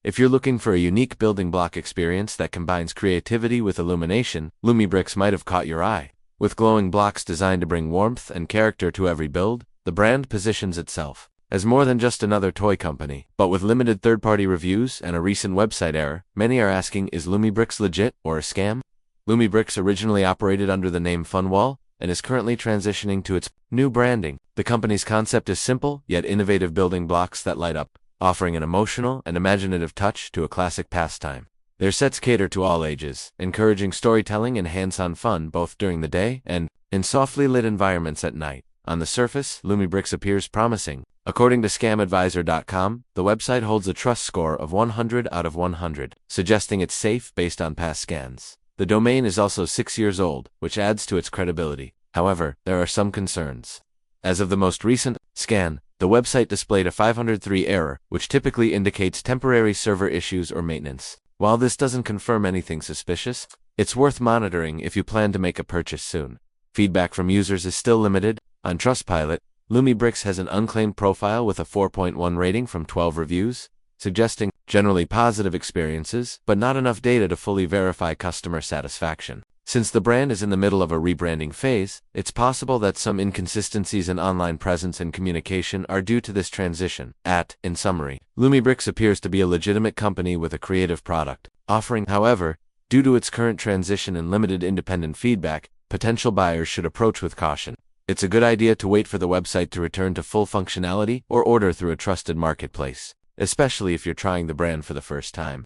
If you're looking for a unique building block experience that combines creativity with illumination, Lumibricks might have caught your eye. With glowing blocks designed to bring warmth and character to every build, the brand positions itself as more than just another toy company. But with limited third-party reviews and a recent website error, many are asking, is Lumibricks legit or a scam? Lumibricks originally operated under the name FUNWHOLE and is currently transitioning to its new branding. The company's concept is simple, yet innovative building blocks that light up, offering an emotional and imaginative touch to a classic pastime. Their sets cater to all ages, encouraging storytelling and hands-on fun both during the day and in softly lit environments at night. On the surface, Lumibricks appears promising. According to scamadvisor.com, the website holds a trust score of 100 out of 100, suggesting it's safe based on past scans. The domain is also 6 years old, which adds to its credibility. However, there are some concerns. As of the most recent scan, the website displayed a 503 error, which typically indicates temporary server issues or maintenance. While this doesn't confirm anything suspicious, it's worth monitoring if you plan to make a purchase soon. Feedback from users is still limited. On Trustpilot, Lumibricks has an unclaimed profile with a 4.1 rating from 12 reviews, suggesting generally positive experiences, but not enough data to fully verify customer satisfaction. Since the brand is in the middle of a rebranding phase, it's possible that some inconsistencies in online presence and communication are due to this transition. In summary, Lumibricks appears to be a legitimate company with a creative product offering. However, due to its current transition and limited independent feedback, potential buyers should approach with caution. It's a good idea to wait for the website to return to full functionality or order through a trusted marketplace, especially if you're trying the brand for the first time.